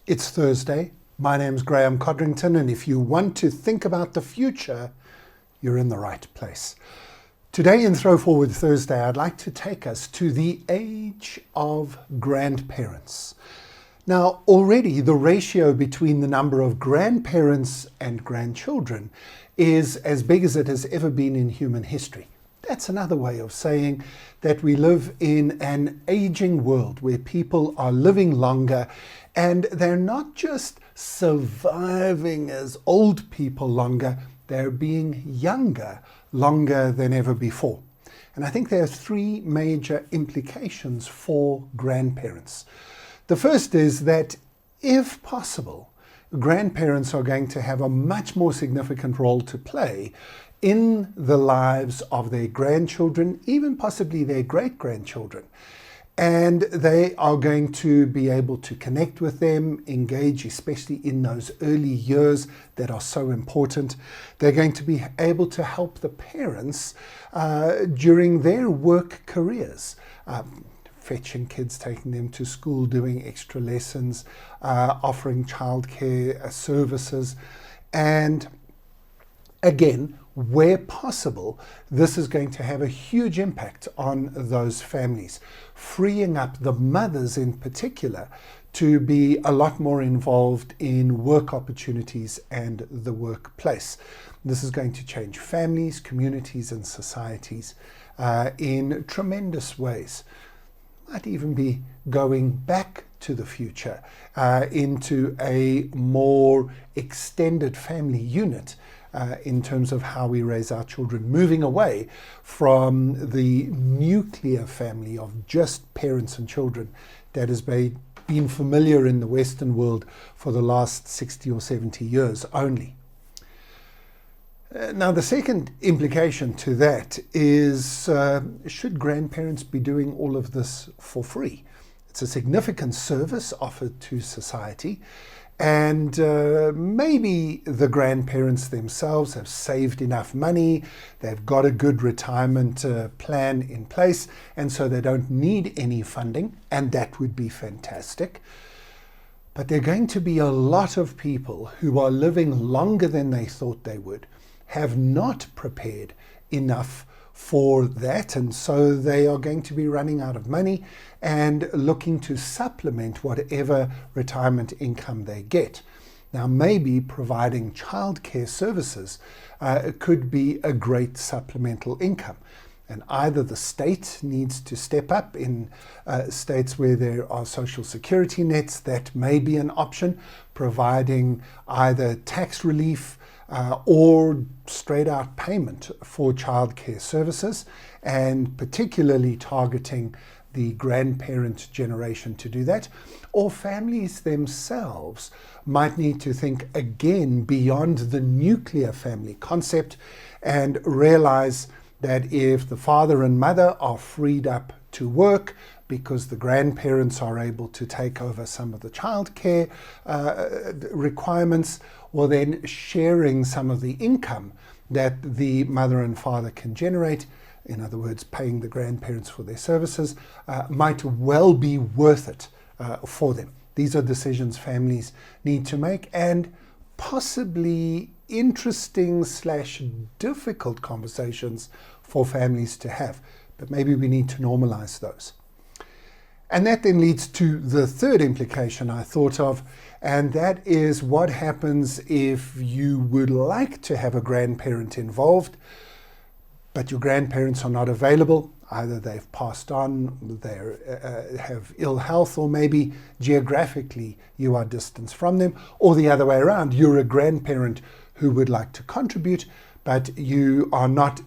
It's Thursday. My name's Graeme Codrington, and if you want to think about the future, you're in the right place. Today in ThrowForward Thursday, I'd like to take us to the age of grandparents. Now, already the ratio between the number of grandparents and grandchildren is as big as it has ever been in human history. That's another way of saying that we live in an aging world where people are living longer, and they're not just surviving as old people longer, they're being younger longer than ever before. And I think there are three major implications for grandparents. The first is that, if possible, grandparents are going to have a much more significant role to play in the lives of their grandchildren, even possibly their great-grandchildren. And they are going to be able to connect with them, engage, especially in those early years that are so important. They're going to be able to help the parents during their work careers. Fetching kids, taking them to school, doing extra lessons, offering childcare services. And again, where possible, this is going to have a huge impact on those families, freeing up the mothers in particular to be a lot more involved in work opportunities and the workplace. This is going to change families, communities, and societies in tremendous ways. Might even be going back to the future into a more extended family unit in terms of how we raise our children, moving away from the nuclear family of just parents and children that has been familiar in the Western world for the last 60 or 70 years only. Now, the second implication to that is, should grandparents be doing all of this for free? It's a significant service offered to society, and maybe the grandparents themselves have saved enough money, they've got a good retirement plan in place, and so they don't need any funding, and that would be fantastic. But there are going to be a lot of people who are living longer than they thought they would, have not prepared enough for that, and so they are going to be running out of money and looking to supplement whatever retirement income they get. Now, maybe providing childcare services could be a great supplemental income. And either the state needs to step up in states where there are social security nets, that may be an option, providing either tax relief or straight out payment for childcare services, and particularly targeting the grandparent generation to do that. Or families themselves might need to think again beyond the nuclear family concept and realize that if the father and mother are freed up to work because the grandparents are able to take over some of the childcare requirements, well, then sharing some of the income that the mother and father can generate, in other words, paying the grandparents for their services, might well be worth it for them. These are decisions families need to make, and possibly interesting / difficult conversations for families to have. But maybe we need to normalize those. And that then leads to the third implication I thought of, and that is what happens if you would like to have a grandparent involved, but your grandparents are not available. Either they've passed on, they have ill health, or maybe geographically you are distanced from them, or the other way around, you're a grandparent who would like to contribute, but you are not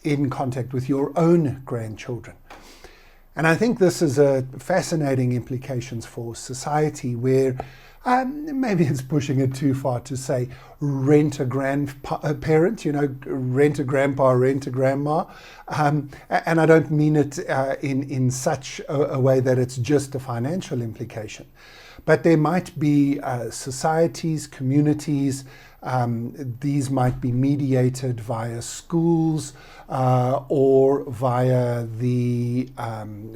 in contact with your own grandchildren. And I think this is a fascinating implications for society where maybe it's pushing it too far to say rent a grandparent, rent a grandpa, rent a grandma. And I don't mean it in such a way that it's just a financial implication. But there might be societies, communities. These might be mediated via schools or via the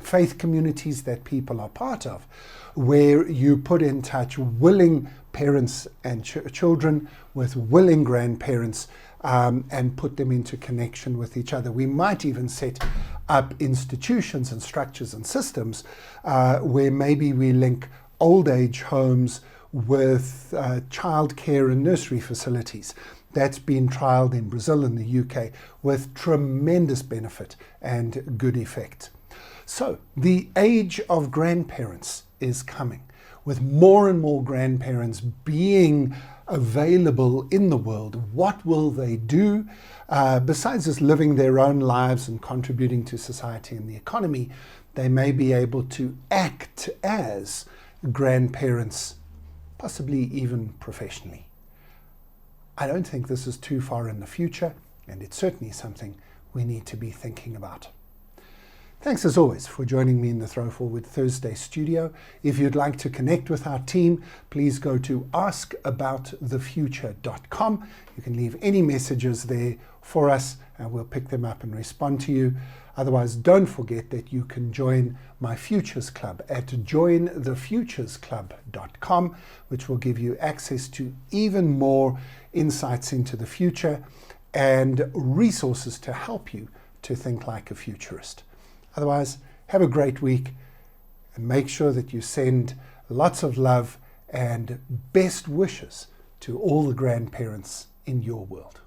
faith communities that people are part of, where you put in touch willing parents and children with willing grandparents and put them into connection with each other. We might even set up institutions and structures and systems where maybe we link old age homes with childcare and nursery facilities. That's been trialled in Brazil and the UK with tremendous benefit and good effect. So the age of grandparents is coming, with more and more grandparents being available in the world. What will they do? Besides just living their own lives and contributing to society and the economy, they may be able to act as grandparents, possibly even professionally. I don't think this is too far in the future, and it's certainly something we need to be thinking about. Thanks as always for joining me in the ThrowForward Thursday studio. If you'd like to connect with our team, please go to askaboutthefuture.com. You can leave any messages there for us and we'll pick them up and respond to you. Otherwise, don't forget that you can join my Futures Club at jointhefuturesclub.com, which will give you access to even more insights into the future and resources to help you to think like a futurist. Otherwise, have a great week and make sure that you send lots of love and best wishes to all the grandparents in your world.